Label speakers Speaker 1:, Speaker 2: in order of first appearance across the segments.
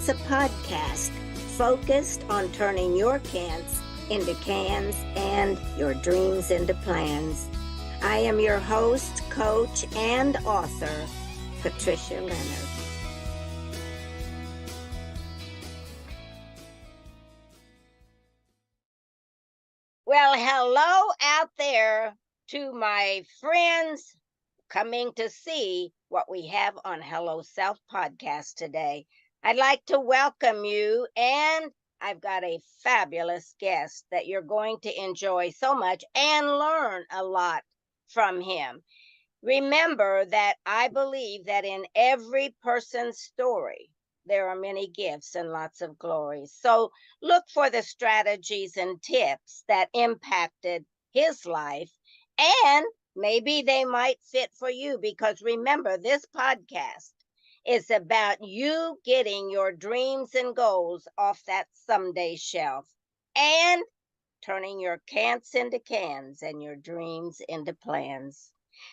Speaker 1: It's a podcast focused on turning your can'ts into cans and your dreams into plans. I am your host, coach, and author, Patricia Leonard. Well, hello out there to my friends coming to see what we have on Hello Self podcast today. I'd like to welcome you, and I've got a fabulous guest that you're going to enjoy so much and learn a lot from him. Remember that I believe that in every person's story, there are many gifts and lots of glory. So look for the strategies and tips that impacted his life, and maybe they might fit for you, because remember, this podcast is about you getting your dreams and goals off that someday shelf and turning your can'ts into cans and your dreams into plans.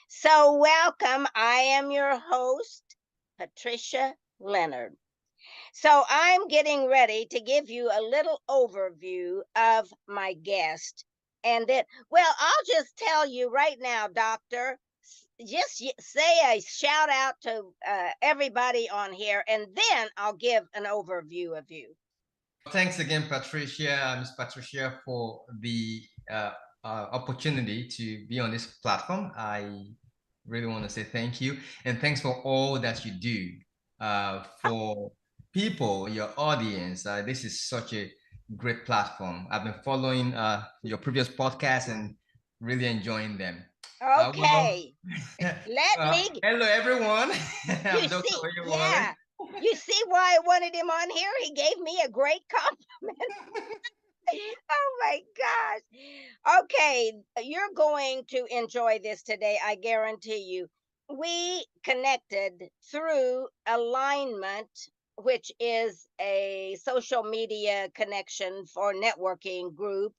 Speaker 1: So welcome. I am your host, Patricia Leonard. So I'm getting ready to give you a little overview of my guest. And then, well, I'll just tell you right now, Doctor, just say a shout out to everybody on here, and then I'll give an overview of you.
Speaker 2: Thanks again, Patricia, Miss Patricia, for the opportunity to be on this platform. I really want to say thank you, and thanks for all that you do for people, your audience. This is such a great platform. I've been following your previous podcasts and really enjoying them.
Speaker 1: Okay. Let me.
Speaker 2: Hello, everyone.
Speaker 1: You
Speaker 2: I'm Dr.
Speaker 1: see,
Speaker 2: Oyewole.
Speaker 1: yeah. You see why I wanted him on here? He gave me a great compliment. Oh my gosh. Okay, you're going to enjoy this today, I guarantee you. We connected through Alignment, which is a social media connection for networking group.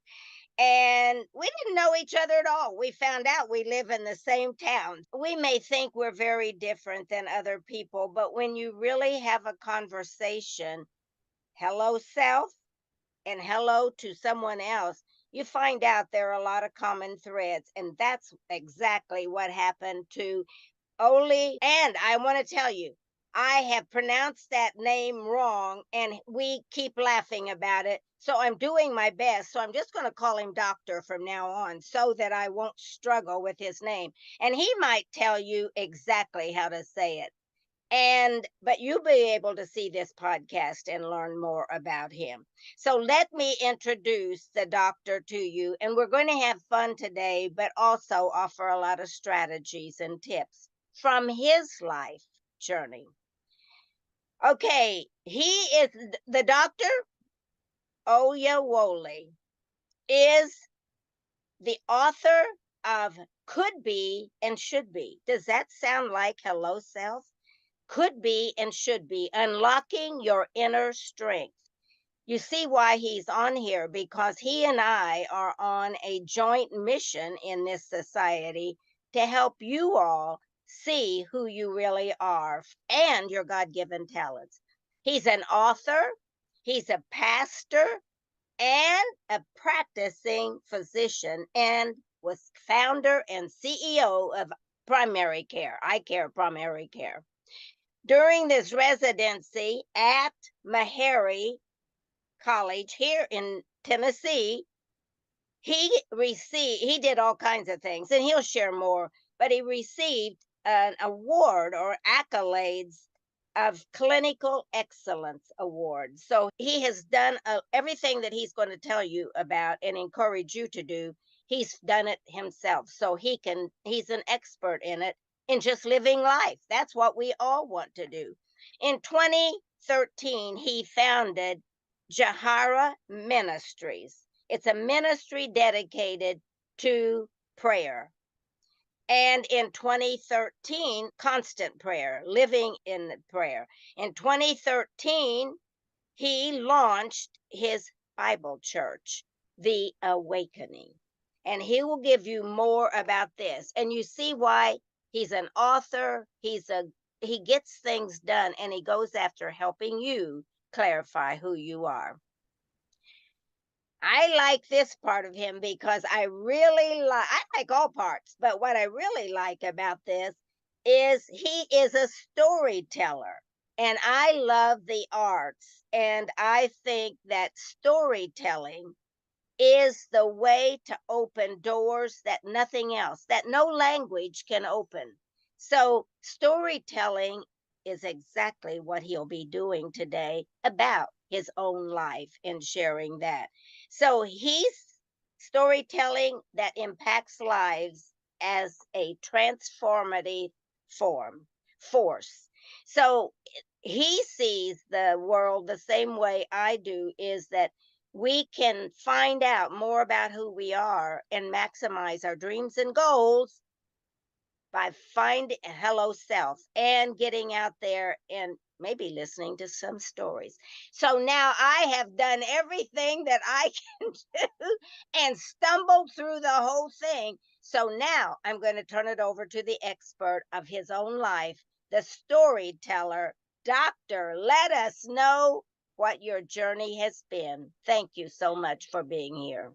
Speaker 1: And we didn't know each other at all. We found out we live in the same town. We may think we're very different than other people, but when you really have a conversation, hello, self, and hello to someone else, you find out there are a lot of common threads. And that's exactly what happened to Oli. And I want to tell you, I have pronounced that name wrong, and we keep laughing about it. So I'm doing my best. So I'm just going to call him Doctor from now on so that I won't struggle with his name. And he might tell you exactly how to say it. But you'll be able to see this podcast and learn more about him. So let me introduce the doctor to you, and we're going to have fun today, but also offer a lot of strategies and tips from his life journey. Okay, he is the Dr. Oyewole is the author of Could Be and Should Be. Does that sound like Hello Self? Could be and should be, unlocking your inner strength. You see why he's on here, because he and I are on a joint mission in this society to help you all see who you really are and your God-given talents. He's an author, he's a pastor, and a practicing physician, and was founder and CEO of Primary Care, I Care Primary Care. During this residency at Meharry College here in Tennessee, he did all kinds of things, and he'll share more, but he received an award or accolades of Clinical Excellence Award. So he has done everything that he's going to tell you about and encourage you to do. He's done it himself. So he's an expert in it, in just living life. That's what we all want to do. In 2013, he founded Jahara Ministries. It's a ministry dedicated to prayer. And in 2013, constant prayer, living in prayer. In 2013, he launched his Bible church, The Awakening. And he will give you more about this. And you see why he's an author. He gets things done, and he goes after helping you clarify who you are. I like this part of him because I like all parts, but what I really like about this is he is a storyteller. And I love the arts. And I think that storytelling is the way to open doors that nothing else, that no language can open. So, storytelling is exactly what he'll be doing today about his own life and sharing that. So, he's storytelling that impacts lives as a transformative force. So, he sees the world the same way I do, is that we can find out more about who we are and maximize our dreams and goals by finding a hello self and getting out there and maybe listening to some stories. So now I have done everything that I can do and stumbled through the whole thing. So now I'm going to turn it over to the expert of his own life, the storyteller. Doctor, let us know what your journey has been. Thank you so much for being here.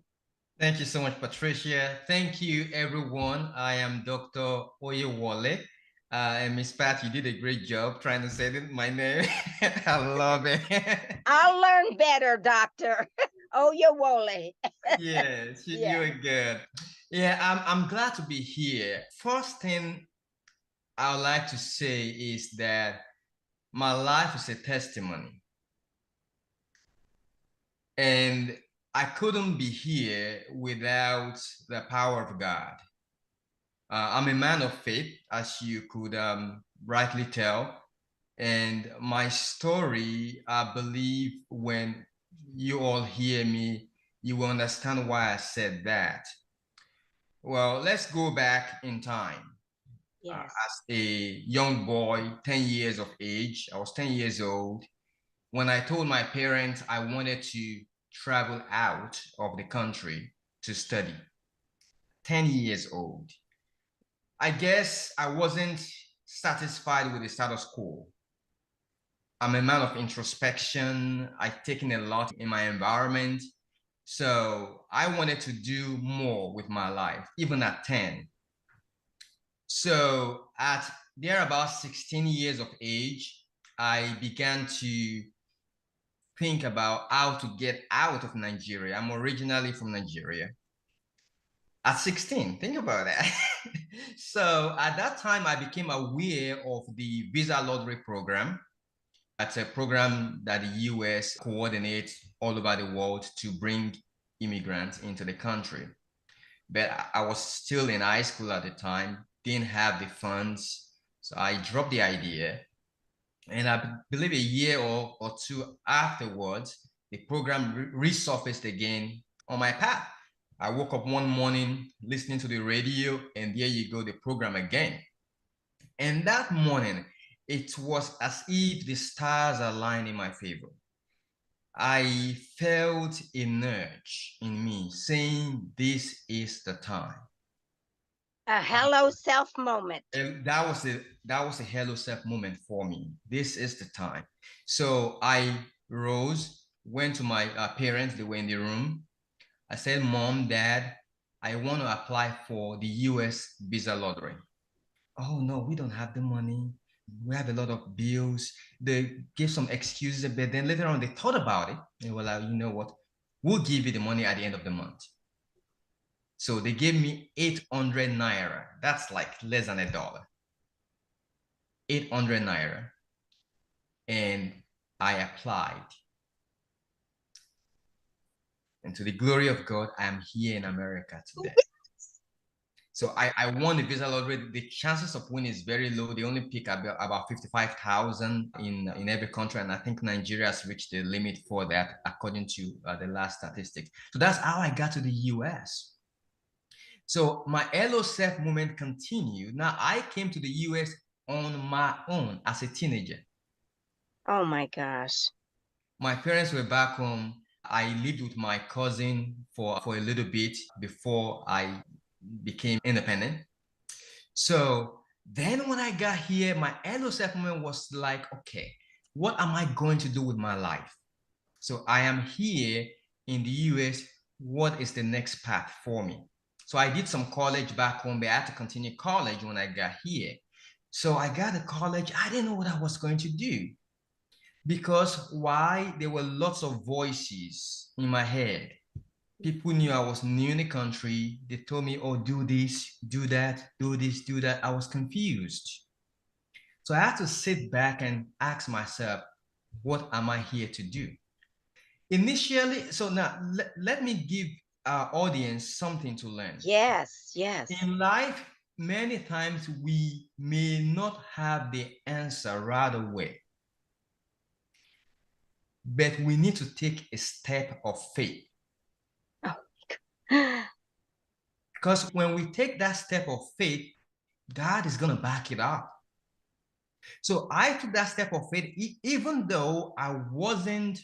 Speaker 2: Thank you so much, Patricia. Thank you, everyone. I am Dr. Oyewole. And Miss Pat, you did a great job trying to say my name. I love it.
Speaker 1: I'll learn better, Doctor. Oyewole.
Speaker 2: Yes,
Speaker 1: Yeah.
Speaker 2: you're good. Yeah, I'm glad to be here. First thing I would like to say is that my life is a testimony. And I couldn't be here without the power of God. I'm a man of faith, as you could rightly tell. And my story, I believe when you all hear me, you will understand why I said that. Well, let's go back in time.
Speaker 1: Yes.
Speaker 2: As a young boy, 10 years of age, I was 10 years old, when I told my parents I wanted to travel out of the country to study. 10 years old. I guess I wasn't satisfied with the status quo. I'm a man of introspection. I've taken a lot in my environment. So I wanted to do more with my life, even at 10. So at there about 16 years of age, I began to think about how to get out of Nigeria. I'm originally from Nigeria. At 16, think about that. So at that time, I became aware of the visa lottery program. That's a program that the US coordinates all over the world to bring immigrants into the country. But I was still in high school at the time, didn't have the funds. So I dropped the idea. And I believe a year or two afterwards, the program resurfaced again on my path. I woke up one morning listening to the radio, and there you go, the program again. And that morning, it was as if the stars aligned in my favor. I felt a nudge in me saying, "This is the time."
Speaker 1: A hello self moment.
Speaker 2: And that was a hello self moment for me. This is the time. So I rose, went to my parents. They were in the room. I said, "Mom, Dad, I want to apply for the US visa lottery." "Oh no, we don't have the money. We have a lot of bills." They gave some excuses, but then later on they thought about it. They were like, "You know what? We'll give you the money at the end of the month." So they gave me 800 naira. That's like less than $1. 800 naira. And I applied. And to the glory of God, I am here in America today. So I won the visa lottery. The chances of winning is very low. They only pick about 55,000 in every country. And I think Nigeria has reached the limit for that, according to the last statistics. So that's how I got to the US. So my hello self movement continued. Now I came to the US on my own as a teenager.
Speaker 1: Oh my gosh.
Speaker 2: My parents were back home. I lived with my cousin for a little bit before I became independent. So then when I got here, my hello self moment was like, okay, what am I going to do with my life? So I am here in the US. What is the next path for me? So I did some college back home, but I had to continue college when I got here. So I got to college. I didn't know what I was going to do because why? There were lots of voices in my head. People knew I was new in the country. They told me, oh, do this, do that, do this, do that. I was confused. So I had to sit back and ask myself, what am I here to do? Initially, so now let me give our audience something to learn.
Speaker 1: Yes, yes.
Speaker 2: In life, many times we may not have the answer right away, but we need to take a step of faith.
Speaker 1: Oh.
Speaker 2: Because when we take that step of faith, God is going to back it up. So I took that step of faith, even though I wasn't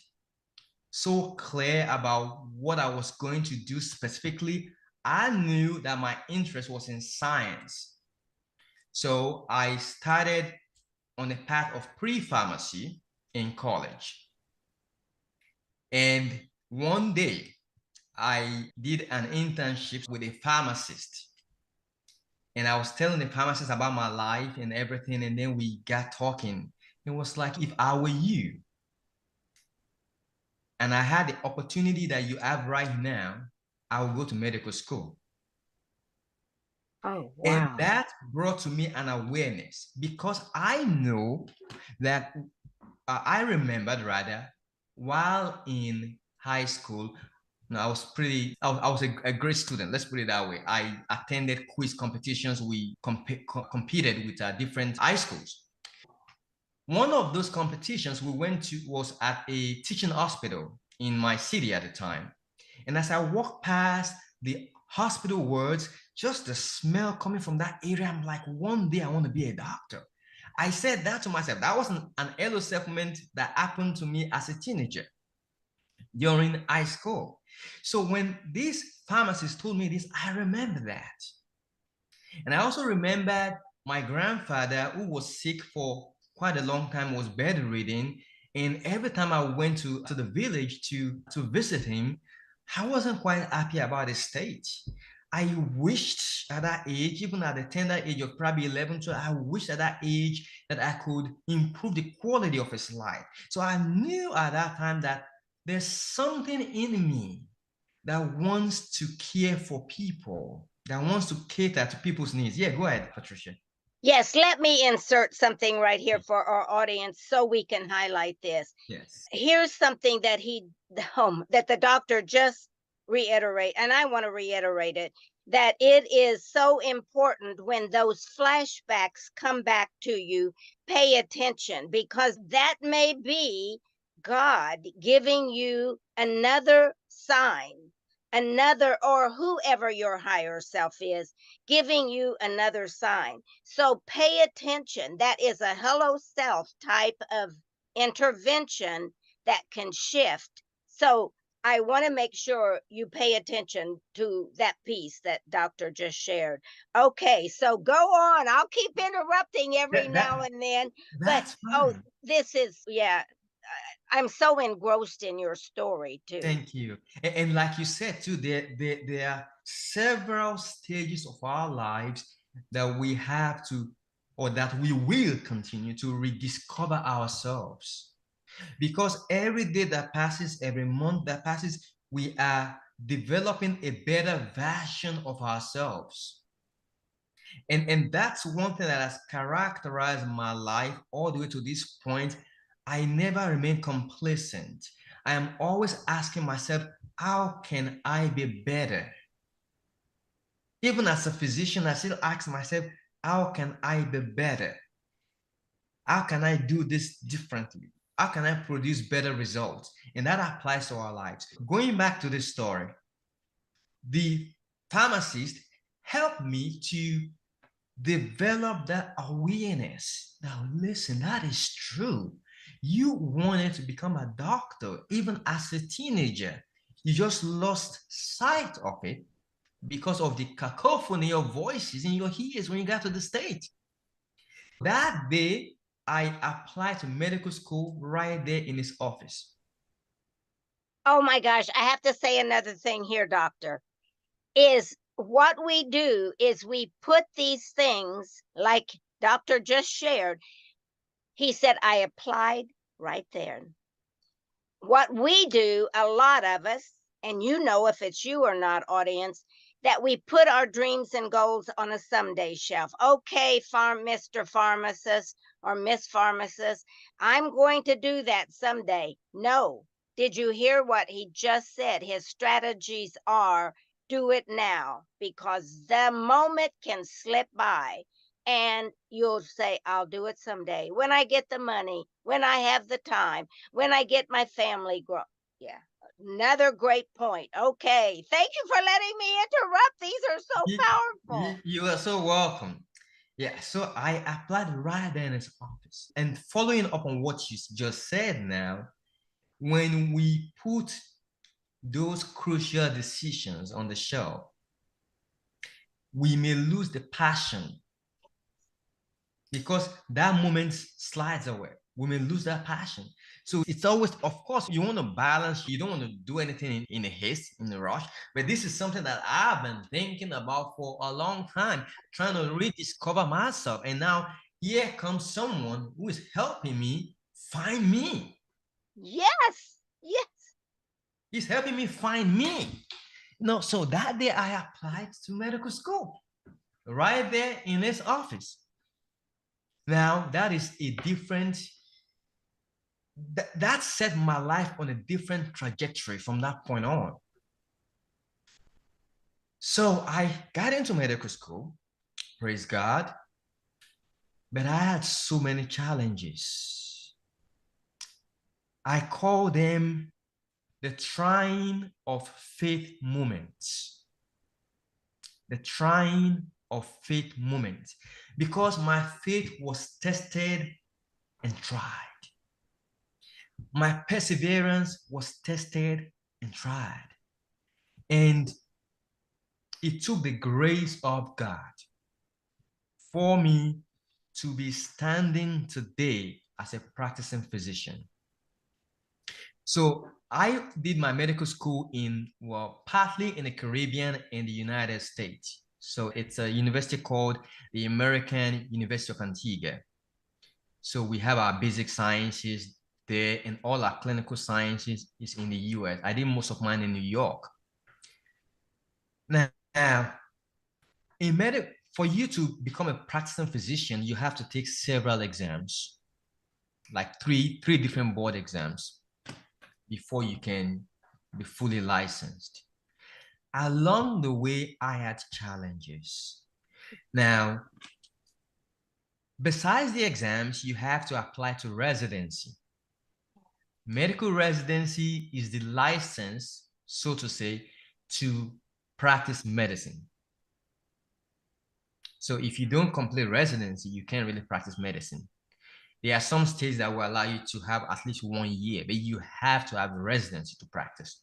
Speaker 2: so clear about what I was going to do specifically. I knew that my interest was in science. So I started on the path of pre-pharmacy in college. And one day I did an internship with a pharmacist. And I was telling the pharmacist about my life and everything. And then we got talking. It was like, if I were you and I had the opportunity that you have right now, I would go to medical school.
Speaker 1: Oh,
Speaker 2: And
Speaker 1: wow.
Speaker 2: that brought to me an awareness because I know that I remembered rather while in high school, I was a great student. Let's put it that way. I attended quiz competitions. We competed with different high schools. One of those competitions we went to was at a teaching hospital in my city at the time. And as I walked past the hospital wards, just the smell coming from that area, I'm like, one day I want to be a doctor. I said that to myself. That was an early supplement that happened to me as a teenager during high school. So when this pharmacist told me this, I remember that. And I also remembered my grandfather, who was sick for quite a long time, was bedridden. And every time I went to the village to visit him, I wasn't quite happy about his state. I wished at that age, even at the tender age of probably 11, 12, I wished at that age that I could improve the quality of his life. So I knew at that time that there's something in me that wants to care for people, that wants to cater to people's needs. Yeah, go ahead, Patricia.
Speaker 1: Yes, let me insert something right here for our audience so we can highlight this.
Speaker 2: Yes.
Speaker 1: Here's something that that the doctor just reiterate, and I want to reiterate it, that it is so important when those flashbacks come back to you, pay attention, because that may be God giving you another sign, another, or whoever your higher self is giving you another sign. So pay attention. That is a hello self type of intervention that can shift. So I want to make sure you pay attention to that piece that doctor just shared. Okay, so go on. I'll keep interrupting every now and then, but
Speaker 2: That's fine.
Speaker 1: this is, yeah, I'm so engrossed in your story too.
Speaker 2: Thank you. And like you said too, there are several stages of our lives that we have to, or that we will continue to rediscover ourselves. Because every day that passes, every month that passes, we are developing a better version of ourselves. And that's one thing that has characterized my life all the way to this point. I never remain complacent. I am always asking myself, how can I be better? Even as a physician, I still ask myself, how can I be better? How can I do this differently? How can I produce better results? And that applies to our lives. Going back to this story, the pharmacist helped me to develop that awareness. Now, listen, that is true. You wanted to become a doctor even as a teenager. You just lost sight of it because of the cacophony of voices in your ears when you got to the States. That day, I applied to medical school right there in his office.
Speaker 1: Oh my gosh, I have to say another thing here, doctor. Is what we do is we put these things like doctor just shared. He said, I applied right there. What we do, a lot of us, and you know if it's you or not, audience, that we put our dreams and goals on a someday shelf. Okay, Mr. Pharmacist or Miss Pharmacist, I'm going to do that someday. No. Did you hear what he just said? His strategies are do it now because the moment can slip by and you'll say, I'll do it someday when I get the money, when I have the time, when I get my family grow. Yeah. Another great point. Okay. Thank you for letting me interrupt. These are so powerful.
Speaker 2: You are so welcome. Yeah, so I applied right there in his office. And following up on what you just said now, when we put those crucial decisions on the shelf, we may lose the passion because that moment slides away. We may lose that passion. So it's always, of course, you want to balance. You don't want to do anything in a haste, in a rush. But this is something that I've been thinking about for a long time, trying to rediscover myself. And now here comes someone who is helping me find me.
Speaker 1: Yes. Yes.
Speaker 2: He's helping me find me. So that day I applied to medical school right there in his office. Now that is a different, that set my life on a different trajectory from that point on. So I got into medical school, praise God, but I had so many challenges. I call them the trying of faith moments. The trying of faith moments, because my faith was tested and tried. My perseverance was tested and tried. And it took the grace of God for me to be standing today as a practicing physician. So I did my medical school partly in the Caribbean and the United States. So it's a university called the American University of Antigua. So we have our basic sciences there, and all our clinical sciences is in the US. I did most of mine in New York. Now, for you to become a practicing physician, you have to take several exams, like three different board exams before you can be fully licensed. Along the way, I had challenges. Now, besides the exams, you have to apply to residency. Medical residency is the license, so to say, to practice medicine. So if you don't complete residency, you can't really practice medicine. There are some states that will allow you to have at least 1 year, but you have to have a residency to practice.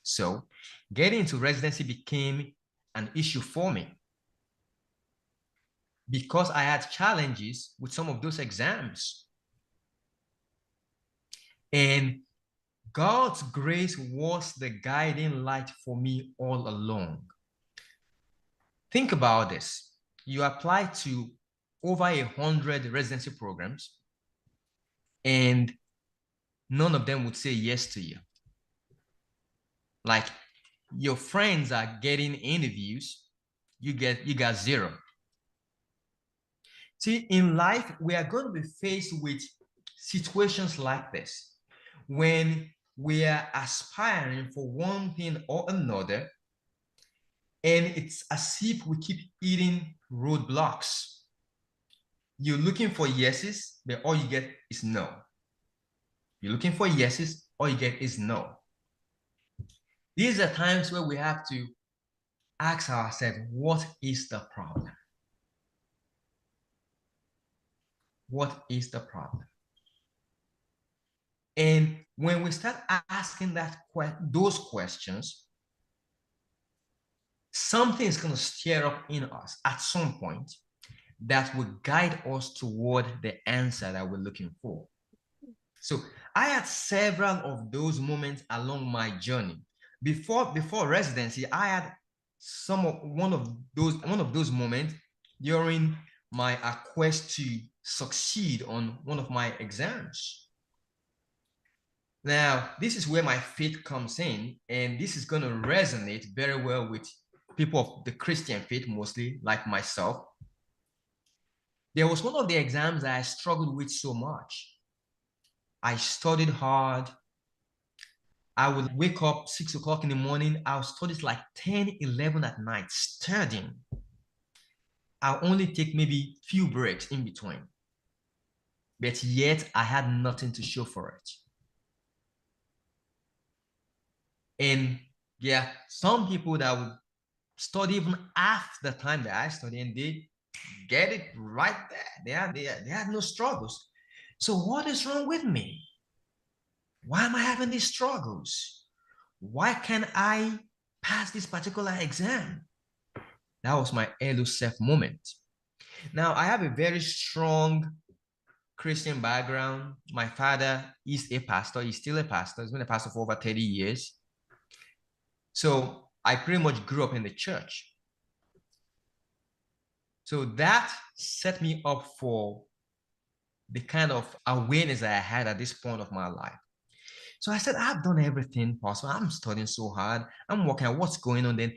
Speaker 2: So getting into residency became an issue for me because I had challenges with some of those exams. And God's grace was the guiding light for me all along. Think about this. You apply to over 100 residency programs, and none of them would say yes to you. Like your friends are getting interviews, you got zero. See, in life, we are going to be faced with situations like this when we are aspiring for one thing or another, and it's as if we keep hitting roadblocks. You're looking for yeses, but all you get is no. You're looking for yeses, all you get is no. These are times where we have to ask ourselves, what is the problem? What is the problem? And when we start asking those questions, something is going to stir up in us at some point, that will guide us toward the answer that we're looking for. So I had several of those moments along my journey. Before residency, I had one of those moments during my quest to succeed on one of my exams. Now, this is where my faith comes in, and this is going to resonate very well with people of the Christian faith, mostly like myself. There was one of the exams that I struggled with so much. I studied hard. I would wake up 6 o'clock in the morning. I'll study like 10, 11 at night, studying. I'll only take maybe few breaks in between. But yet I had nothing to show for it. And yeah, some people that would study even half the time that I study, and they get it right there. They had no struggles. So what is wrong with me? Why am I having these struggles? Why can't I pass this particular exam? That was my elusive moment. Now, I have a very strong Christian background. My father is a pastor. He's still a pastor. He's been a pastor for over 30 years. So I pretty much grew up in the church. So that set me up for the kind of awareness that I had at this point of my life. So I said, I've done everything possible. I'm studying so hard. I'm working out what's going on. Then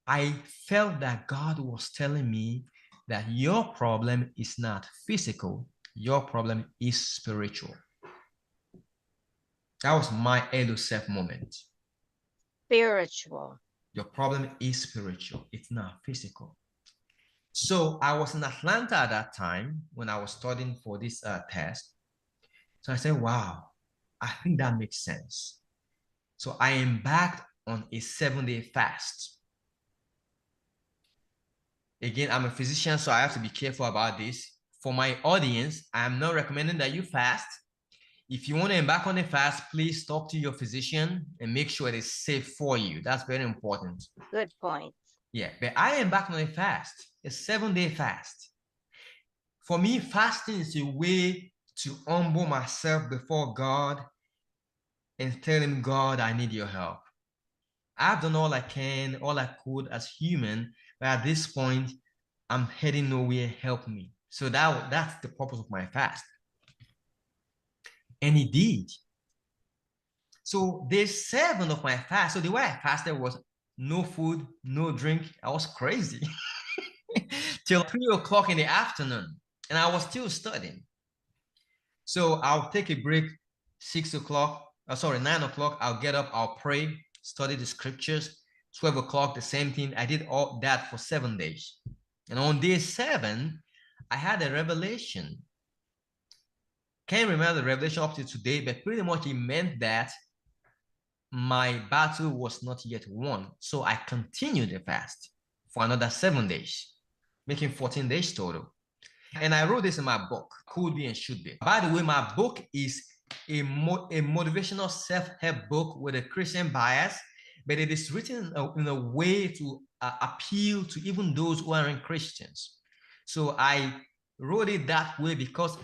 Speaker 2: I felt that God was telling me that your problem is not physical. Your problem is spiritual. That was my elusive moment.
Speaker 1: Spiritual.
Speaker 2: Your problem is spiritual. It's not physical. So I was in Atlanta at that time when I was studying for this test. So I said, wow, I think that makes sense. So I embarked on a 7-day fast. Again, I'm a physician, so I have to be careful about this. For my audience, I'm not recommending that you fast. If you want to embark on a fast, please talk to your physician and make sure it is safe for you. That's very important.
Speaker 1: Good point.
Speaker 2: Yeah, but I embarked on a fast, a 7-day fast. For me, fasting is a way to humble myself before God and tell him, God, I need your help. I've done all I can, all I could as human, but at this point, I'm heading nowhere. Help me. So that's the purpose of my fast. And he did. So day 7 of my fast, so the way I fasted was no food, no drink. I was crazy till 3 o'clock in the afternoon. And I was still studying. So I'll take a break 9 o'clock. I'll get up, I'll pray, study the scriptures. 12 o'clock, the same thing. I did all that for 7 days. And on day 7, I had a revelation. Can't remember the revelation up to today, but pretty much it meant that my battle was not yet won. So I continued the fast for another 7 days, making 14 days total. And I wrote this in my book, Could Be and Should Be. By the way, my book is a motivational self-help book with a Christian bias, but it is written in a way to appeal to even those who aren't Christians. So I wrote it that way because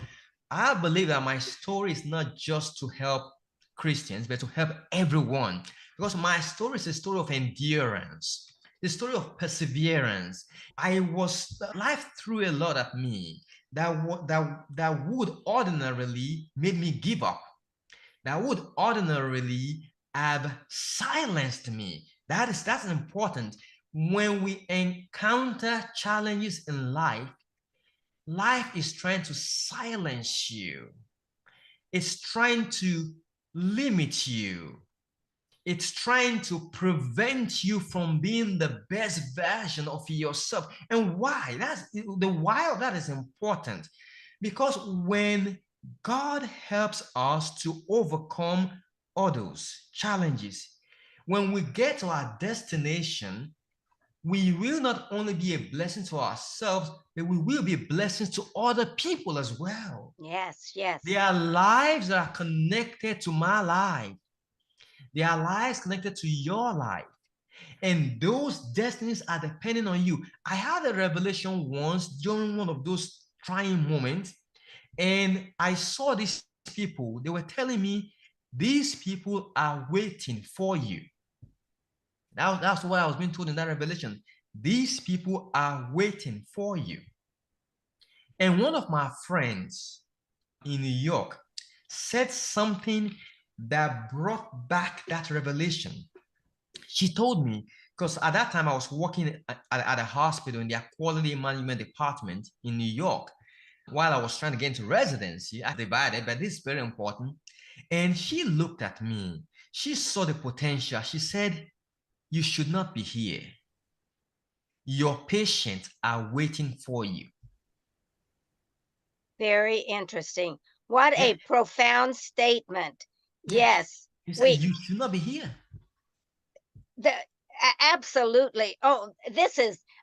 Speaker 2: I believe that my story is not just to help Christians, but to help everyone. Because my story is a story of endurance, the story of perseverance. Life threw a lot at me that would ordinarily make me give up, that would ordinarily have silenced me. That's important. When we encounter challenges in life, life is trying to silence you. It's trying to limit you. It's trying to prevent you from being the best version of yourself. And why? Why that is important. Because when God helps us to overcome all those challenges, when we get to our destination, we will not only be a blessing to ourselves, but we will be blessings to other people as well.
Speaker 1: Yes, yes.
Speaker 2: Their lives are connected to my life. There are lives connected to your life. And those destinies are depending on you. I had a revelation once during one of those trying moments, and I saw these people. They were telling me, these people are waiting for you. That's what I was being told in that revelation. These people are waiting for you. And one of my friends in New York said something that brought back that revelation. She told me, because at that time I was working at a hospital in their quality management department in New York. While I was trying to get into residency, I divided, but this is very important. And she looked at me. She saw the potential. She said, you should not be here. Your patients are waiting for you.
Speaker 1: Very interesting. What
Speaker 2: Yeah.
Speaker 1: a profound statement. Yes.
Speaker 2: You said
Speaker 1: We
Speaker 2: you should not be here.
Speaker 1: absolutely. Oh,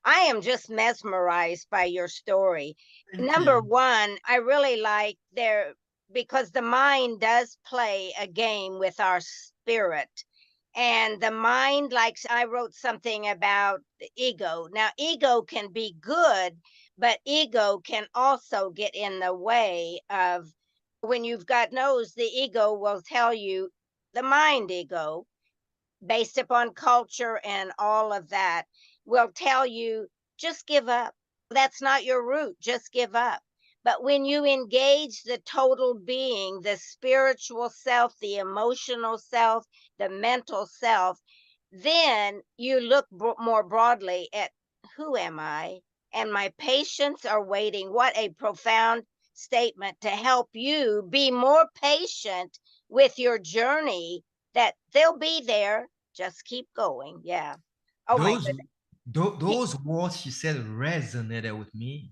Speaker 1: I am just mesmerized by your story.
Speaker 2: Thank
Speaker 1: Number
Speaker 2: you.
Speaker 1: one, I really like there because the mind does play a game with our spirit. And the mind, like I wrote something about the ego. Now, ego can be good, but ego can also get in the way of when you've got nose, the ego will tell you, the mind ego, based upon culture and all of that, will tell you, just give up. That's not your route. Just give up. But when you engage the total being, the spiritual self, the emotional self, the mental self, then you look more broadly at who am I? And my patients are waiting. What a profound statement to help you be more patient with your journey, that they'll be there. Just keep going. Yeah. Oh my
Speaker 2: Those
Speaker 1: goodness.
Speaker 2: those words she said resonated with me.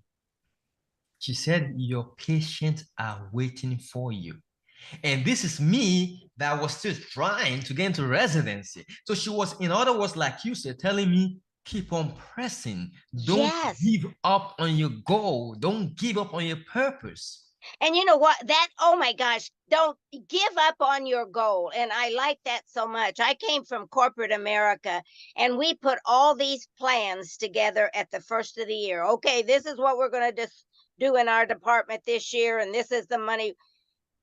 Speaker 2: She said, your patients are waiting for you. And this is me that was still trying to get into residency. So she was, in other words, like you said, telling me, keep on pressing. Don't
Speaker 1: Yes.
Speaker 2: give up on your goal. Don't give up on your purpose.
Speaker 1: And you know what? Oh my gosh, don't give up on your goal. And I like that so much. I came from corporate America and we put all these plans together at the first of the year. Okay, this is what we're going to do in our department this year, and this is the money.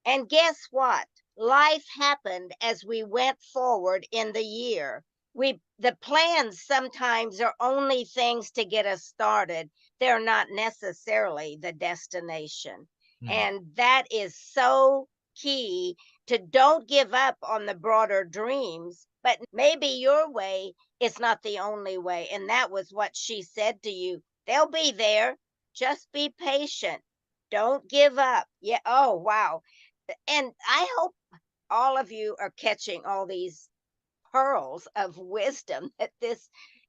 Speaker 1: And guess what? Life happened as we went forward in the year. The plans sometimes are only things to get us started. They're not necessarily the destination. And that is so key, to don't give up on the broader dreams, but maybe your way is not the only way. And that was what she said to you. They'll be there. Just be patient. Don't give up. Yeah. Oh, wow. And I hope all of you are catching all these pearls of wisdom that this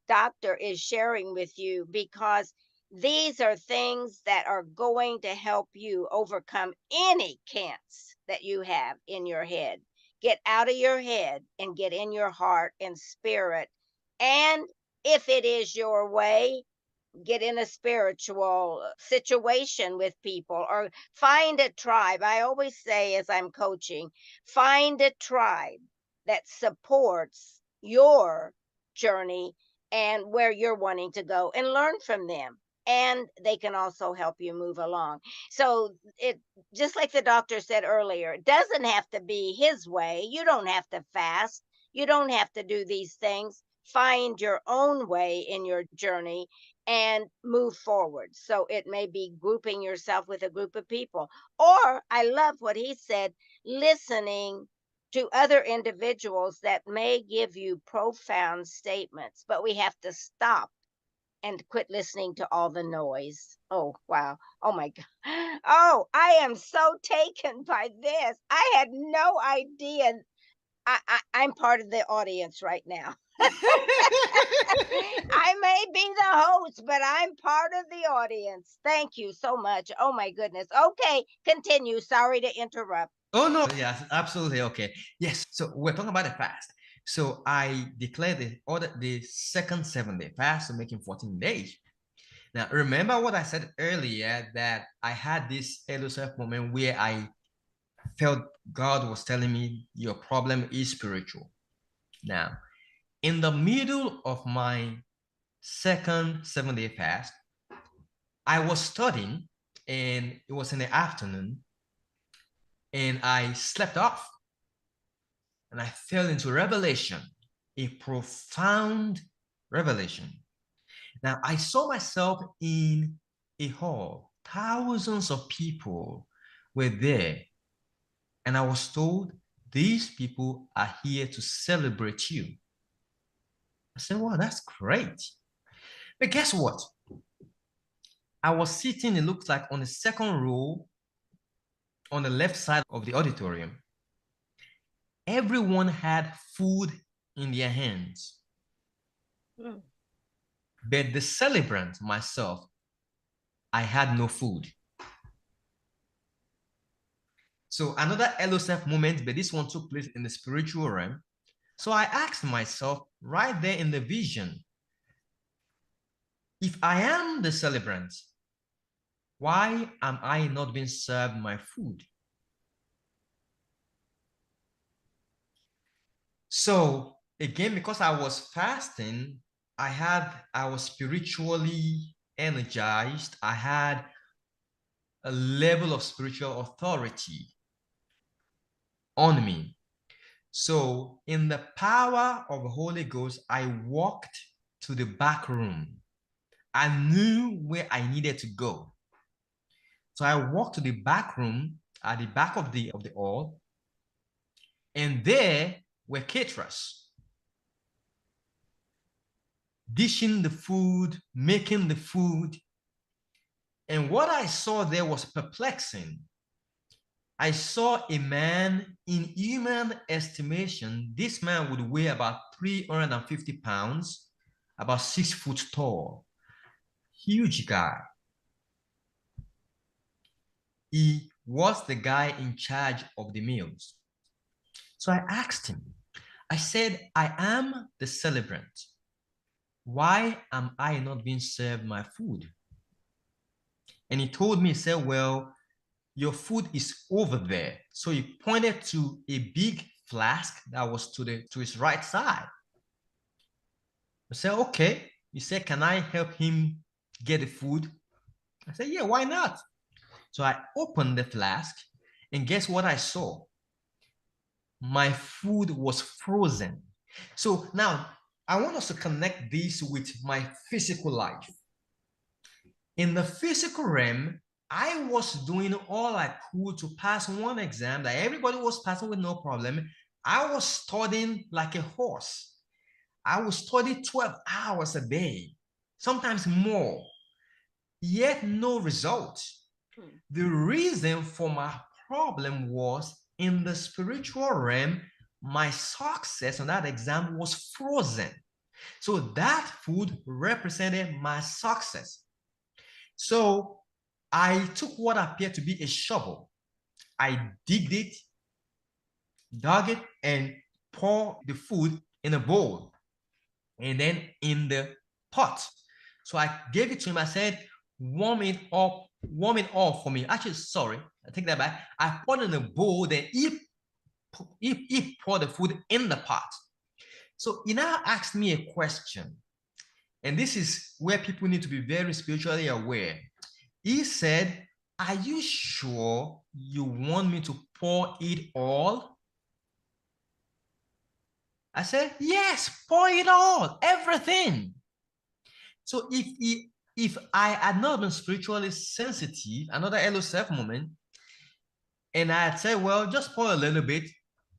Speaker 1: doctor is sharing with you, because these are things that are going to help you overcome any can'ts that you have in your head. Get out of your head and get in your heart and spirit. And if it is your way, get in a spiritual situation with people, or find a tribe. I always say, as I'm coaching, find a tribe that supports your journey and where you're wanting to go, and learn from them. And they can also help you move along. So it, just like the doctor said earlier, it doesn't have to be his way. You don't have to fast. You don't have to do these things. Find your own way in your journey and move forward. So it may be grouping yourself with a group of people. Or I love what he said, listening to other individuals that may give you profound statements, but we have to stop and quit listening to all the noise. Oh, wow. Oh, my God. Oh, I am so taken by this. I had no idea. I'm part of the audience right now. I may be the host, but I'm part of the audience. Thank you so much. Oh my goodness. Okay, continue. Sorry to interrupt.
Speaker 2: Oh no, yes, absolutely okay. Yes, so we're talking about the fast. So I declared the second 7-day fast, so making 14 days. Now remember what I said earlier, that I had this elusive moment where I felt God was telling me your problem is spiritual. Now, In the middle of my second 7-day fast, I was studying, and it was in the afternoon, and I slept off, and I fell into revelation, a profound revelation. Now, I saw myself in a hall. Thousands of people were there, and I was told, these people are here to celebrate you. I said, wow, that's great. But guess what? I was sitting, it looks like, on the second row on the left side of the auditorium. Everyone had food in their hands.
Speaker 1: Mm.
Speaker 2: But the celebrant, myself, I had no food. So another LOSF moment, but this one took place in the spiritual realm. So I asked myself right there in the vision, if I am the celebrant, why am I not being served my food? So again, because I was fasting, I was spiritually energized. I had a level of spiritual authority on me. So in the power of the Holy Ghost, I walked to the back room. I knew where I needed to go. So I walked to the back room at the back of the hall, and there were caterers dishing the food, making the food. And what I saw there was perplexing. I saw a man, in human estimation, this man would weigh about 350 pounds, about 6 foot tall, huge guy. He was the guy in charge of the meals. So I asked him, I said, I am the celebrant. Why am I not being served my food? And he told me, he said, well, your food is over there. So he pointed to a big flask that was to his right side. I said, okay. He said, can I help him get the food? I said, yeah, why not? So I opened the flask, and guess what I saw? My food was frozen. So now I want us to connect this with my physical life. In the physical realm, I was doing all I could to pass one exam that everybody was passing with no problem. I was studying like a horse. I would study 12 hours a day, sometimes more, yet no result. The reason for my problem was in the spiritual realm, my success on that exam was frozen. So that food represented my success. So I took what appeared to be a shovel. I dug it, and poured the food in a bowl and then in the pot. So I gave it to him. I said, warm it up for me. Actually, sorry, I take that back. I poured it in a bowl, then he poured the food in the pot. So he now asked me a question. And this is where people need to be very spiritually aware. He said, are you sure you want me to pour it all? I said, yes, pour it all, everything. So if I had not been spiritually sensitive, another LOSF moment, and I had said, well, just pour a little bit,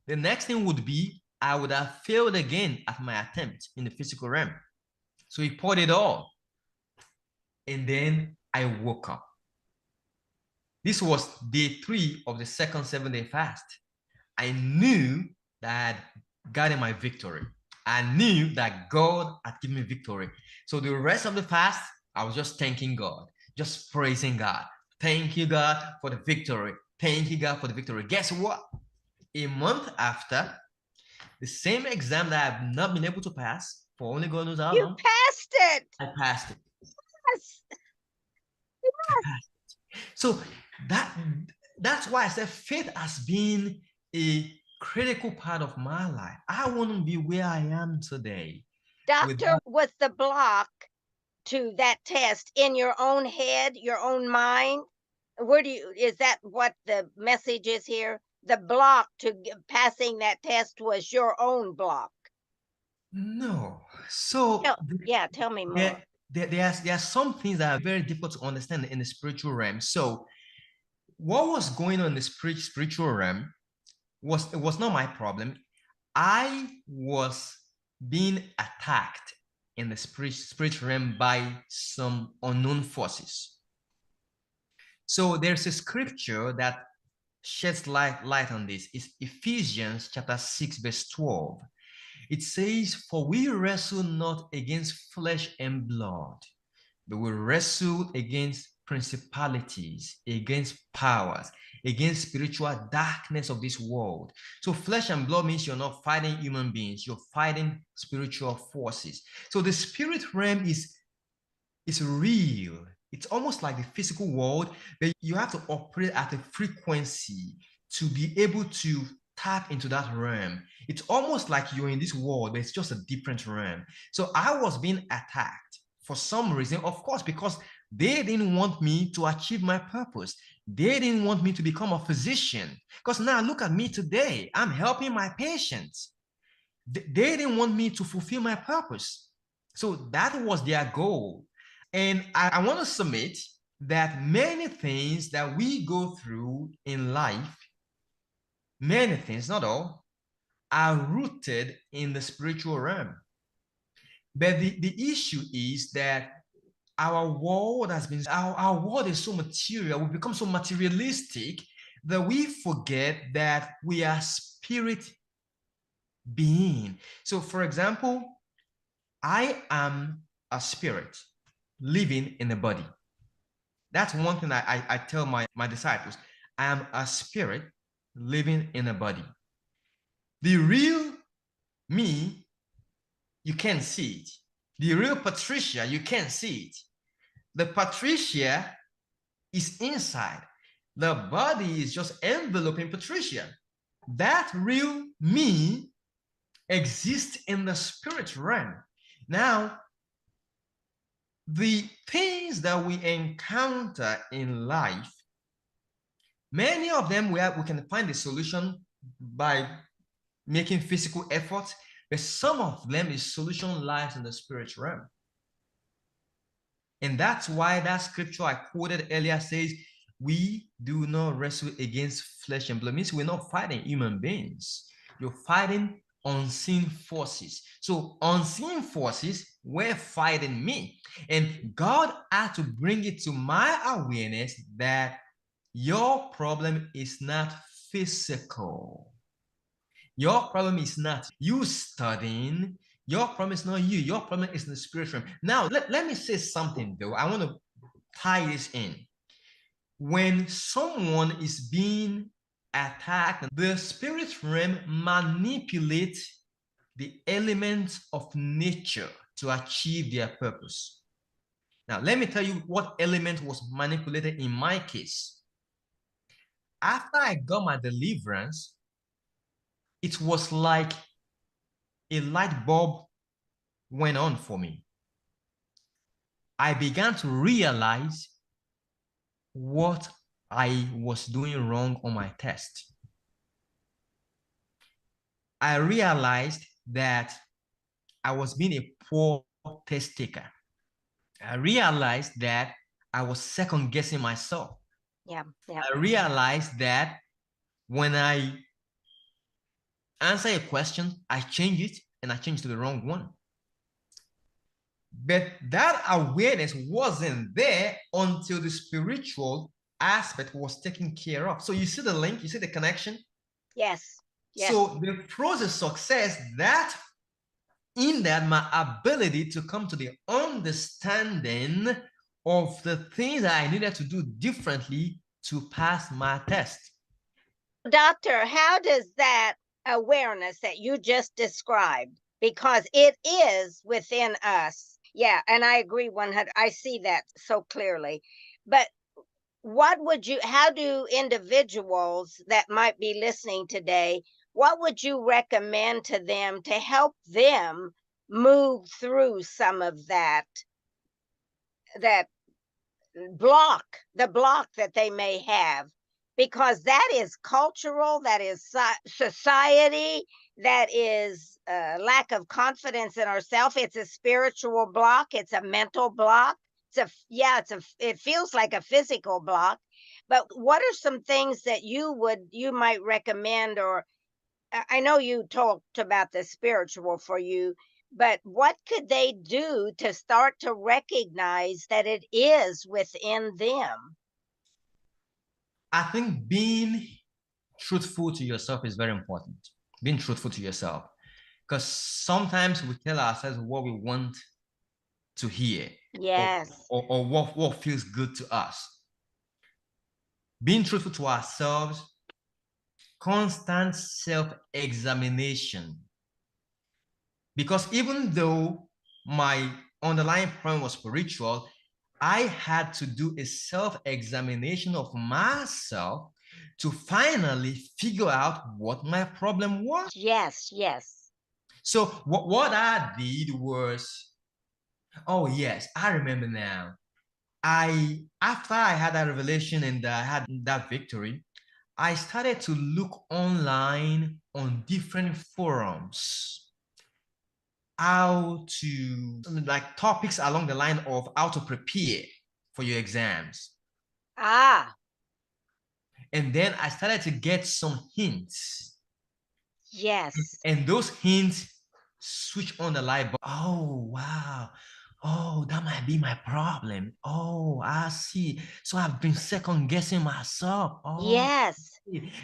Speaker 2: the next thing would be I would have failed again at my attempt in the physical realm. So he poured it all. And then I woke up. This was day 3 of the second 7-day fast. I knew that I had gotten my victory. I knew that God had given me victory. So the rest of the fast, I was just thanking God, just praising God. Thank you, God, for the victory. Thank you, God, for the victory. Guess what? A month after, the same exam that I've not been able to pass for only God knows how
Speaker 1: You
Speaker 2: long,
Speaker 1: passed it.
Speaker 2: I passed it.
Speaker 1: Yes.
Speaker 2: So that's why I said faith has been a critical part of my life. I wouldn't be where I am today.
Speaker 1: Doctor, was the block to that test in your own head, your own mind? Is that what the message is here? The block to passing that test was your own block.
Speaker 2: No. So
Speaker 1: Tell me more.
Speaker 2: there are some things that are very difficult to understand in the spiritual realm. So what was going on in the spiritual realm was not my problem. I was being attacked in the spiritual realm by some unknown forces. So there's a scripture that sheds light on this. It's Ephesians chapter 6, verse 12. It says, "For we wrestle not against flesh and blood, but we wrestle against principalities, against powers, against spiritual darkness of this world." So flesh and blood means you're not fighting human beings, you're fighting spiritual forces. So the spirit realm is real. It's almost like the physical world, but you have to operate at a frequency to be able to tap into that realm. It's almost like you're in this world, but it's just a different realm. So I was being attacked for some reason, of course, because they didn't want me to achieve my purpose. They didn't want me to become a physician. Because now look at me today. I'm helping my patients. They didn't want me to fulfill my purpose. So that was their goal. And I want to submit that many things that we go through in life, many things, not all, are rooted in the spiritual realm. But the issue is that our world our world is so material, we become so materialistic that we forget that we are spirit being. So for example, I am a spirit living in a body. That's one thing I tell my disciples. I am a spirit living in a body. The real me, you can't see it. The real Patricia, you can't see it. The Patricia is inside. The body is just enveloping Patricia. That real me exists in the spirit realm. Now, the things that we encounter in life, many of them we can find the solution by making physical effort, but some of them, the solution lies in the spirit realm. And that's why that scripture I quoted earlier says, we do not wrestle against flesh and blood. It means we're not fighting human beings. You're fighting unseen forces. So unseen forces were fighting me. And God had to bring it to my awareness that your problem is not physical. Your problem is not you studying. Your problem is not you. Your problem is in the spirit realm. Now, let me say something though. I want to tie this in. When someone is being attacked, the spirit realm manipulates the elements of nature to achieve their purpose. Now, let me tell you what element was manipulated in my case. After I got my deliverance, it was like a light bulb went on for me. I began to realize what I was doing wrong on my test. I realized that I was being a poor test taker. I realized that I was second guessing myself.
Speaker 1: Yeah.
Speaker 2: I realized that when I answer a question, I change it and I change to the wrong one. But that awareness wasn't there until the spiritual aspect was taken care of. So you see the link, you see the connection?
Speaker 1: Yes.
Speaker 2: So the process of success, that in that my ability to come to the understanding of the things that I needed to do differently to pass my test.
Speaker 1: Doctor, how does that awareness that you just described, because it is within us. Yeah, and I agree 100. I see that so clearly. But how do individuals that might be listening today, what would you recommend to them to help them move through some of that the block that they may have, because that is cultural, that is society, that is lack of confidence in ourselves. It's a spiritual block, it's a mental block, it feels like a physical block. But what are some things that you might recommend, or I know you talked about the spiritual for you, but what could they do to start to recognize that it is within them?
Speaker 2: I think being truthful to yourself is very important. Being truthful to yourself. Because sometimes we tell ourselves what we want to hear,
Speaker 1: Yes.
Speaker 2: or what feels good to us. Being truthful to ourselves, constant self-examination. Because even though my underlying problem was spiritual, I had to do a self-examination of myself to finally figure out what my problem was.
Speaker 1: Yes, yes.
Speaker 2: So what I did was, oh yes, I remember now. After I had that revelation and I had that victory, I started to look online on different forums, how to, like, topics along the line of how to prepare for your exams.
Speaker 1: Ah,
Speaker 2: And then I started to get some hints.
Speaker 1: yes.
Speaker 2: And those hints switch on the light bulb. Oh, wow. Oh, that might be my problem. Oh, I see. So I've been second guessing myself. Oh,
Speaker 1: Yes.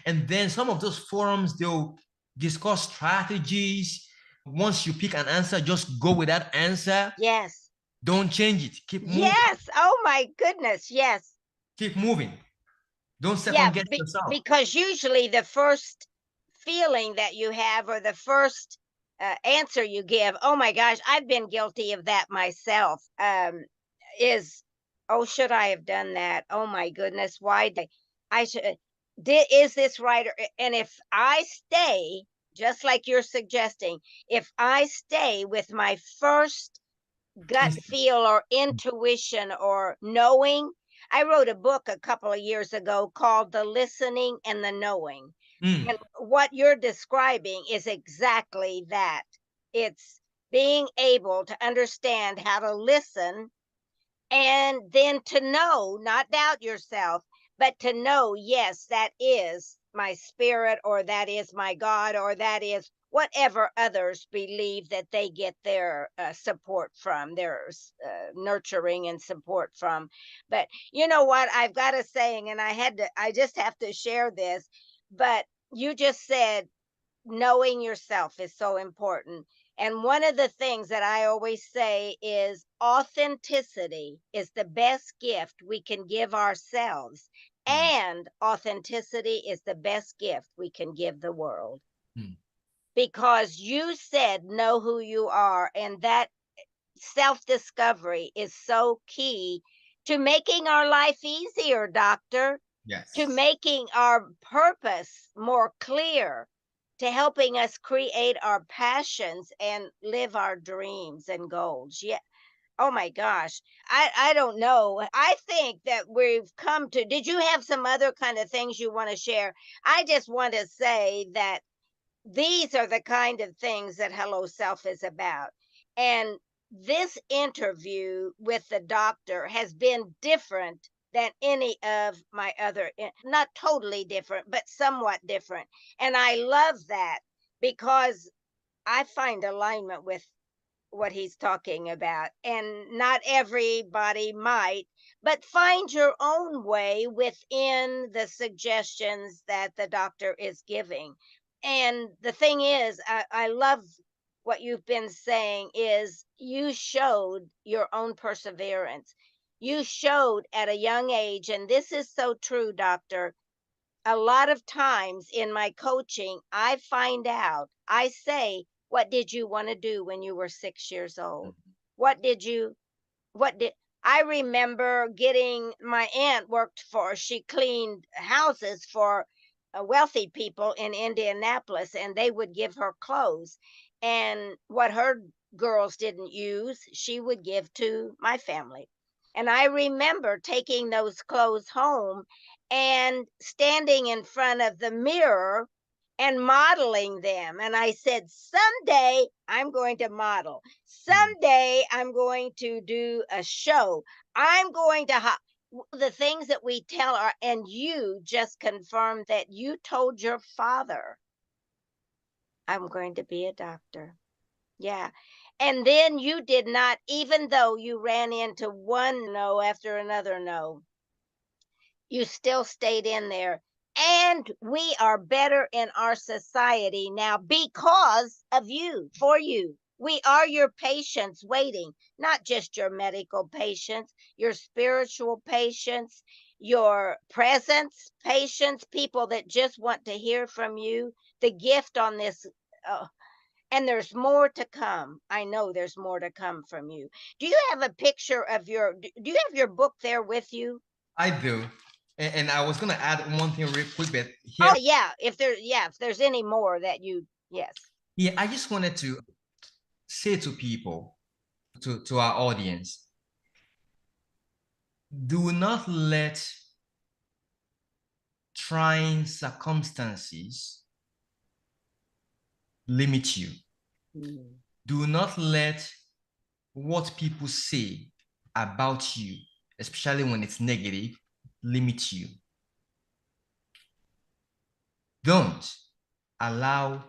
Speaker 2: and then some of those forums, they'll discuss strategies. Once you pick an answer, just go with that answer.
Speaker 1: Yes.
Speaker 2: Don't change it. Keep moving.
Speaker 1: Yes. Oh my goodness. Yes.
Speaker 2: Keep moving. Don't
Speaker 1: Yeah,
Speaker 2: second guess yourself.
Speaker 1: because usually the first feeling that you have, or the first answer you give, oh my gosh, I've been guilty of that myself, is, oh, should I have done that? Oh my goodness, why did I should is this right? And if I stay, just like you're suggesting, if I stay with my first gut feel or intuition or knowing. I wrote a book a couple of years ago called The Listening and the Knowing. And what you're describing is exactly that. It's being able to understand how to listen, and then to know, not doubt yourself, but to know, yes, that is my spirit, or that is my God, or that is whatever others believe that they get their support from, their nurturing and support from. But you know what? I've got a saying, and I just have to share this. But you just said knowing yourself is so important. And one of the things that I always say is authenticity is the best gift we can give ourselves. And authenticity is the best gift we can give the world. Because you said know who you are, and that self discovery is so key to making our life easier, doctor, to
Speaker 2: Yes.
Speaker 1: making our purpose more clear, to helping us create our passions and live our dreams and goals. Yeah. Oh my gosh. I don't know. I think that we've come to, did you have some other kind of things you want to share? I just want to say that these are the kind of things that Hello Self is about. And this interview with the doctor has been different than any of my other, not totally different, but somewhat different. And I love that, because I find alignment with what he's talking about. And not everybody might, but find your own way within the suggestions that the doctor is giving. And the thing is, I love what you've been saying is you showed your own perseverance. You showed at a young age, and this is so true, doctor. A lot of times in my coaching, I find out, I say, what did you want to do when you were 6 years old? What did you, what did, I remember getting, my aunt worked for, she cleaned houses for wealthy people in Indianapolis, and they would give her clothes. And what her girls didn't use, she would give to my family. And I remember taking those clothes home and standing in front of the mirror and modeling them. And I said, someday I'm going to model. Someday I'm going to do a show. I'm going to the things that we tell are, and you just confirmed that you told your father, I'm going to be a doctor. Yeah. And then you did not, even though you ran into one no after another no, you still stayed in there. And we are better in our society now because of you, for you. We are your patients waiting, not just your medical patients, your spiritual patients, your presence patients, people that just want to hear from you. The gift on this, uh, and there's more to come. I know there's more to come from you. Do you have a picture of do you have your book there with you?
Speaker 2: I do. And I was gonna add one thing real quick, but
Speaker 1: Oh,
Speaker 2: here,
Speaker 1: yeah, if there's any more that you yes.
Speaker 2: yeah, I just wanted to say to people, to our audience, do not let trying circumstances limit you.
Speaker 1: Mm.
Speaker 2: Do not let what people say about you, especially when it's negative, limit you. Don't allow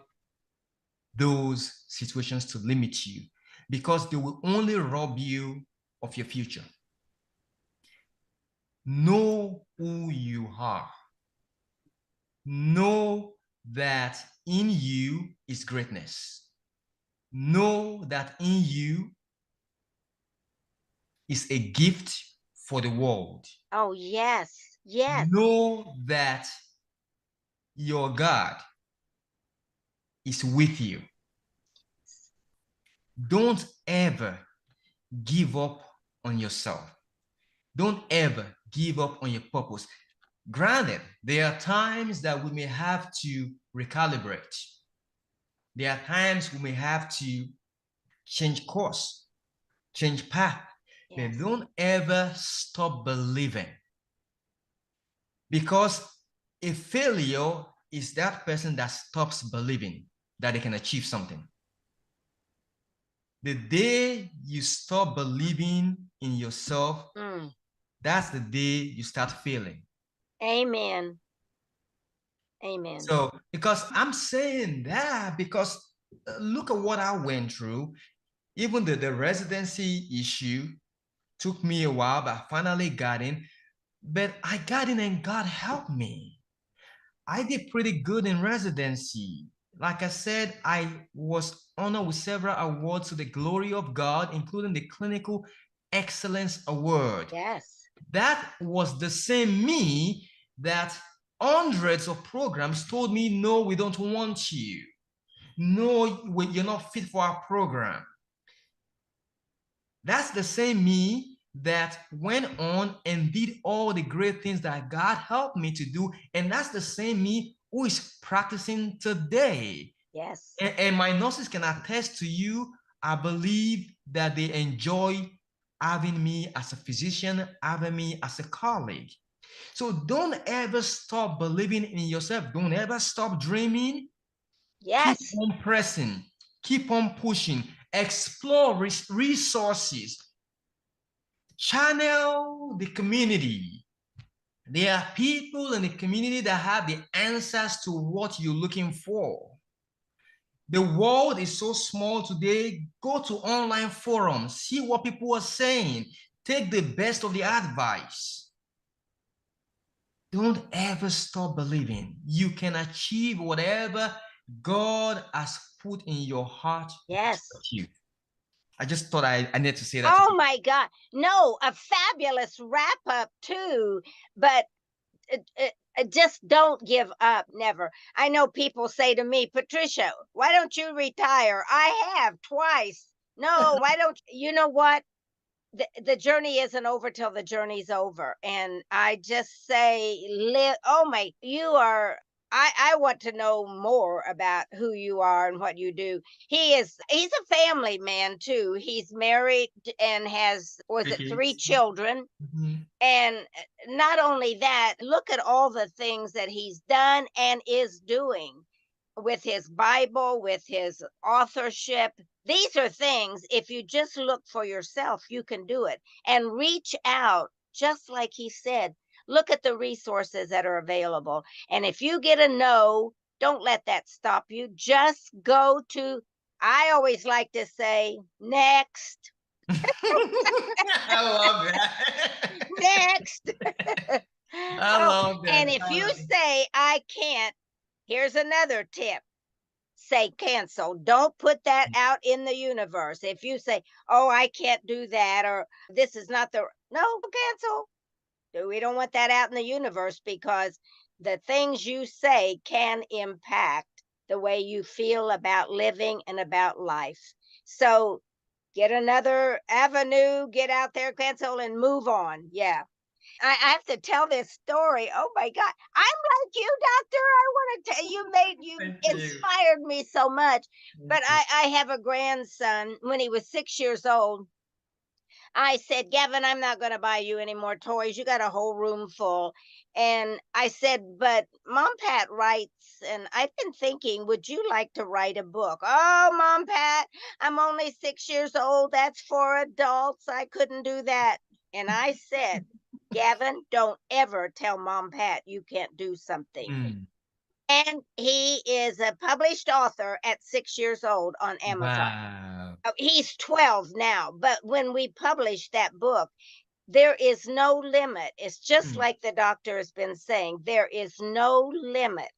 Speaker 2: those situations to limit you because they will only rob you of your future. Know who you are. Know that in you is greatness. Know that in you is a gift for the world.
Speaker 1: Oh, yes. Yes.
Speaker 2: Know that your God is with you. Don't ever give up on yourself. Don't ever give up on your purpose. Granted, there are times that we may have to recalibrate. There are times we may have to change course, change path. But
Speaker 1: Yes.
Speaker 2: don't ever stop believing. Because a failure is that person that stops believing that they can achieve something. The day you stop believing in yourself, that's the day you start failing.
Speaker 1: Amen. Amen.
Speaker 2: So, because I'm saying that because look at what I went through. Even the residency issue took me a while, but I finally got in. But I got in and God helped me. I did pretty good in residency. Like I said, I was honored with several awards to the glory of God, including the Clinical Excellence Award.
Speaker 1: Yes.
Speaker 2: That was the same me that hundreds of programs told me, no, we don't want you. No, you're not fit for our program. That's the same me that went on and did all the great things that God helped me to do. And that's the same me who is practicing today.
Speaker 1: Yes.
Speaker 2: And my nurses can attest to you. I believe that they enjoy having me as a physician, having me as a colleague. So don't ever stop believing in yourself. Don't ever stop dreaming.
Speaker 1: Yes.
Speaker 2: Keep on pressing. Keep on pushing. Explore resources. Channel the community. There are people in the community that have the answers to what you're looking for. The world is so small today. Go to online forums, see what people are saying. Take the best of the advice. Don't ever stop believing. You can achieve whatever God has put in your heart
Speaker 1: Yes.
Speaker 2: to achieve. I just thought I need to say that.
Speaker 1: Oh my God. No, a fabulous wrap up too. But just don't give up. Never. I know people say to me, Patricia, why don't you retire? I have twice. No, why don't you know what? The journey isn't over till the journey's over. And I just say, live. Oh my, you are. I want to know more about who you are and what you do. He's a family man too. He's married and has, was it, three
Speaker 2: Crickets.
Speaker 1: children?
Speaker 2: Mhm.
Speaker 1: And not only that, look at all the things that he's done and is doing with his Bible, with his authorship. These are things, if you just look for yourself, you can do it and reach out, just like he said. Look at the resources that are available. And if you get a no, don't let that stop you. Just go to, I always like to say, next,
Speaker 2: I love that.
Speaker 1: next.
Speaker 2: I
Speaker 1: Oh,
Speaker 2: love
Speaker 1: and
Speaker 2: that.
Speaker 1: if you say, I can't, here's another tip, say cancel. Don't put that out in the universe. If you say, oh, I can't do that, or this is not the, no, cancel. We don't want that out in the universe, because the things you say can impact the way you feel about living and about life. So get another avenue, get out there, cancel, and move on. Yeah. I have to tell this story. Oh my God. I'm like you, doctor. I want to tell you, you
Speaker 2: Thank you.
Speaker 1: inspired me so much.
Speaker 2: Thank
Speaker 1: But
Speaker 2: you.
Speaker 1: I have a grandson. When he was 6 years old, I said, Gavin, I'm not going to buy you any more toys. You got a whole room full. And I said, but Mom Pat writes, and I've been thinking, would you like to write a book? Oh, Mom Pat, I'm only 6 years old. That's for adults. I couldn't do that. And I said, Gavin, don't ever tell Mom Pat you can't do something.
Speaker 2: Mm.
Speaker 1: And he is a published author at 6 years old on Amazon.
Speaker 2: Wow.
Speaker 1: He's 12 now, but when we published that book, there is no limit. It's just
Speaker 2: Mm.
Speaker 1: like the doctor has been saying, there is no limit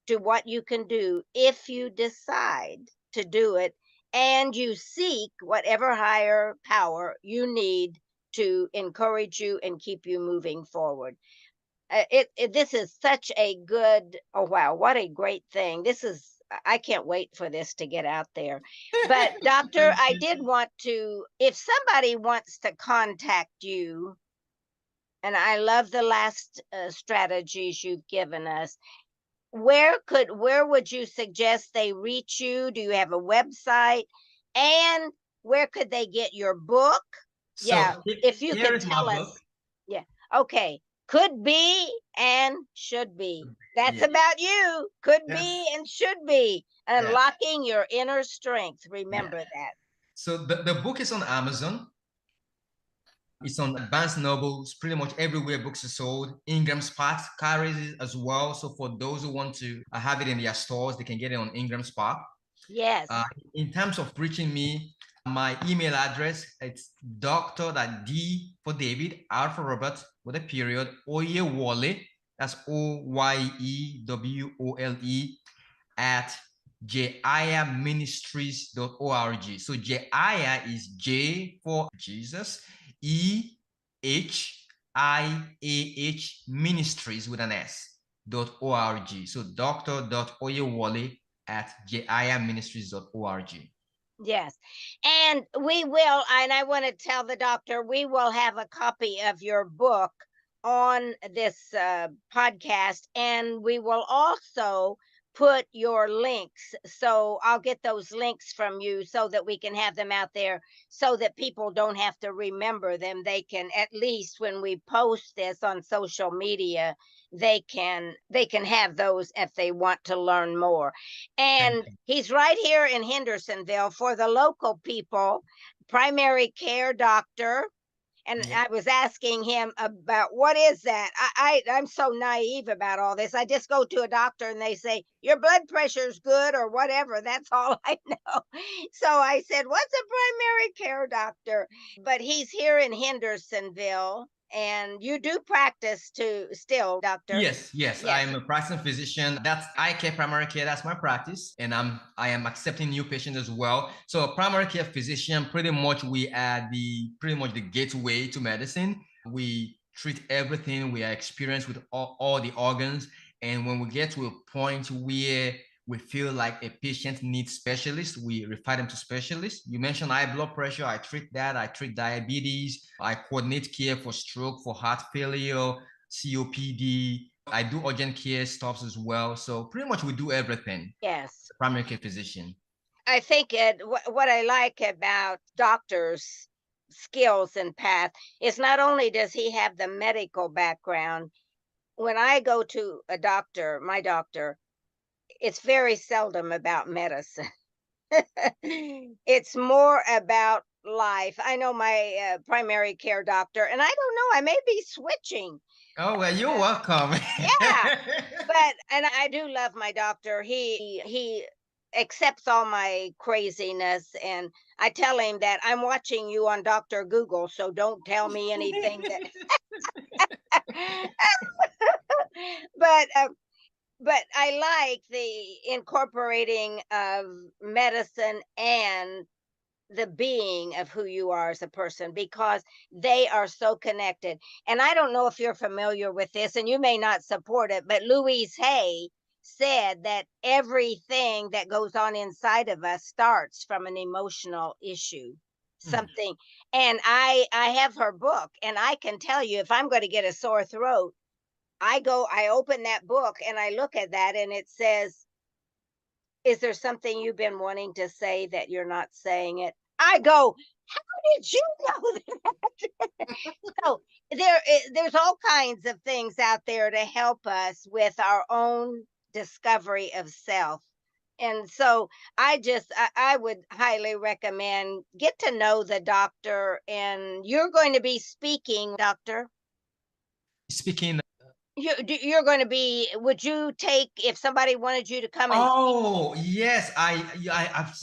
Speaker 1: to what you can do if you decide to do it and you seek whatever higher power you need to encourage you and keep you moving forward. This is such a good, oh wow, what a great thing. This is, I can't wait for this to get out there. But doctor,
Speaker 2: Thank
Speaker 1: I
Speaker 2: you.
Speaker 1: did want to, if somebody wants to contact you, and I love the last strategies you've given us, where would you suggest they reach you? Do you have a website? And where could they get your book? Yeah,
Speaker 2: So
Speaker 1: if you
Speaker 2: here
Speaker 1: could
Speaker 2: is my
Speaker 1: tell
Speaker 2: book.
Speaker 1: us. Yeah. Okay. Could be and should be. That's
Speaker 2: Yeah.
Speaker 1: about you. Could
Speaker 2: Yes.
Speaker 1: be and should be.
Speaker 2: Yeah.
Speaker 1: Unlocking your inner strength.
Speaker 2: Yeah.
Speaker 1: Remember that.
Speaker 2: So the book is on Amazon. It's on Barnes Nobles, pretty much everywhere books are sold. Ingram Spark carries it as well. So for those who want to have it in their stores, they can get it on Ingram Spark.
Speaker 1: Yes.
Speaker 2: In terms of reaching me, my email address, it's Dr. D for David, R for Robert, with a period, Oyewole, that's Oyewole, at jayaministries.org. So Jaya is J for Jesus, EHIAH Ministries with an S.org. So Dr.Oyewole at jayaministries.org.
Speaker 1: Yes. And we will, and I want to tell the doctor, we will have a copy of your book on this podcast, and we will also put your links. So I'll get those links from you so that we can have them out there so that people don't have to remember them. They can, at least when we post this on social media, they can have those if they want to learn more.
Speaker 2: Thank
Speaker 1: And
Speaker 2: you.
Speaker 1: he's right here in Hendersonville for the local people, primary care doctor. And
Speaker 2: Yeah.
Speaker 1: I was asking him about what is that. I'm so naive about all this. I just go to a doctor and they say your blood pressure's good or whatever. That's all I know. So I said, "What's a primary care doctor?" But he's here in Hendersonville, and you do practice too, still, doctor.
Speaker 2: Yes, yes,
Speaker 1: Yes.
Speaker 2: I'm a practicing physician. That's eye care, primary care. That's my practice, and I am accepting new patients as well. So, a primary care physician, pretty much we are pretty much the gateway to medicine. We treat everything. We are experienced with all the organs, and when we get to a point where we feel like a patient needs specialists, we refer them to specialists. You mentioned high blood pressure. I treat that. I treat diabetes. I coordinate care for stroke, for heart failure, COPD, I do urgent care stuff as well. So pretty much we do everything.
Speaker 1: Yes.
Speaker 2: Primary care physician.
Speaker 1: I think what I like about doctors' skills and path is not only does he have the medical background. When I go to a doctor, my doctor, it's very seldom about medicine. It's more about life. I know my primary care doctor, and I don't know, I may be switching.
Speaker 2: Oh, well, you're welcome.
Speaker 1: Yeah, but and I do love my doctor. He accepts all my craziness, and I tell him that I'm watching you on Dr. Google, so don't tell me anything that but but I like the incorporating of medicine and the being of who you are as a person, because they are so connected. And I don't know if you're familiar with this, and you may not support it, but Louise Hay said that everything that goes on inside of us starts from an emotional issue, something. And I have her book, and I can tell you, if I'm going to get a sore throat, I open that book and I look at that, and it says, is there something you've been wanting to say that you're not saying it? I go, how did you know that? So there's all kinds of things out there to help us with our own discovery of self. And so I would highly recommend get to know the doctor, and you're going to be speaking, doctor.
Speaker 2: Speaking.
Speaker 1: You're going to be, would you take, if somebody wanted you to come and speak?
Speaker 2: Oh, yes.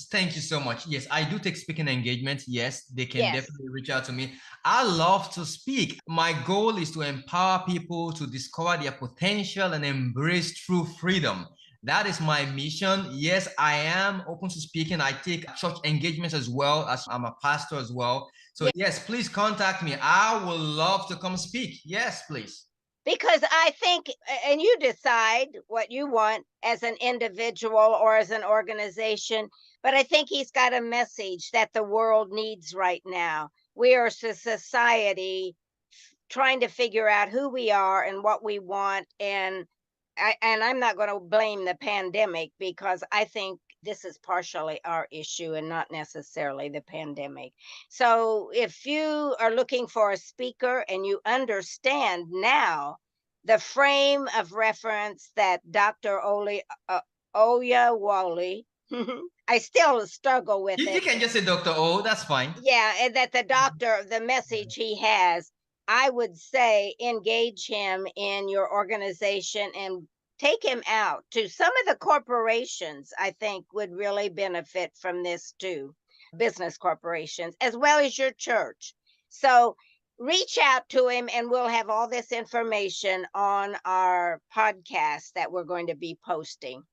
Speaker 2: Thank you so much. Yes, I do take speaking engagements. Yes, they can
Speaker 1: Yes.
Speaker 2: definitely reach out to me. I love to speak. My goal is to empower people to discover their potential and embrace true freedom. That is my mission. Yes, I am open to speaking. I take church engagements as well, as I'm a pastor as well. So,
Speaker 1: Yeah.
Speaker 2: yes, please contact me. I would love to come speak. Yes, please.
Speaker 1: Because I think, and you decide what you want as an individual or as an organization, but I think he's got a message that the world needs right now. We are a society trying to figure out who we are and what we want. And I'm not going to blame the pandemic, because I think this is partially our issue and not necessarily the pandemic. So if you are looking for a speaker and you understand now the frame of reference that Dr. Oya Wally, I still struggle with
Speaker 2: You
Speaker 1: it.
Speaker 2: can just say Dr. O, that's fine.
Speaker 1: Yeah, and that the doctor, the message he has, I would say engage him in your organization and take him out to some of the corporations. I think would really benefit from this too, business corporations, as well as your church. So reach out to him, and we'll have all this information on our podcast that we're going to be posting.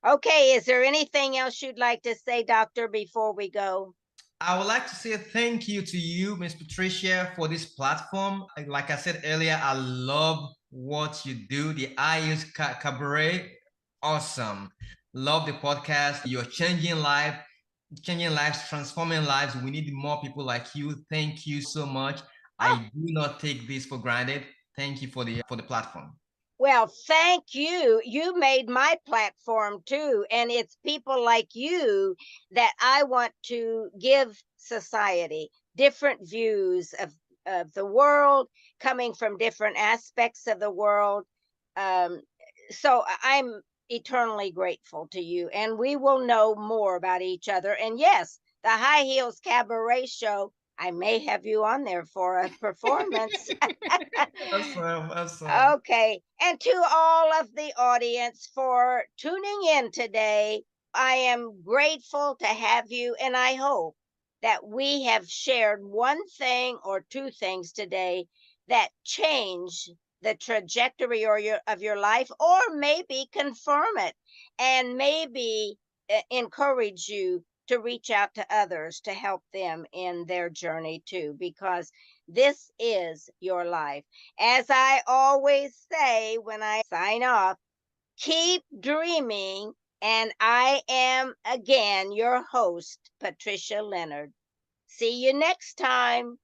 Speaker 1: Okay, is there anything else you'd like to say, doctor, before we go?
Speaker 2: I would like to say thank you to you, Miss Patricia, for this platform. Like I said earlier, I love what you do. The IU's Cabaret, awesome. Love the podcast. You're changing lives, transforming lives. We need more people like you. Thank you so much. I do not take this for granted. Thank you for the platform.
Speaker 1: Well, thank you. You made my platform too. And it's people like you that I want to give society different views of the world, coming from different aspects of the world. Um, so I'm eternally grateful to you. And we will know more about each other. And yes, the High Heels Cabaret Show, I may have you on there for a performance.
Speaker 2: Awesome, awesome.
Speaker 1: Okay. And to all of the audience for tuning in today, I am grateful to have you. And I hope that we have shared one thing or two things today that change the trajectory of your life, or maybe confirm it, and maybe encourage you to reach out to others to help them in their journey too, because this is your life. As I always say when I sign off, keep dreaming. And I am again your host, Patricia Leonard. See you next time.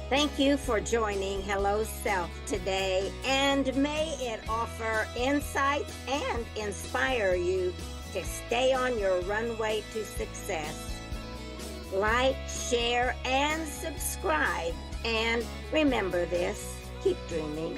Speaker 1: Thank you for joining Hello Self today, and may it offer insights and inspire you to stay on your runway to success. Like, share, and subscribe. And remember this, keep dreaming.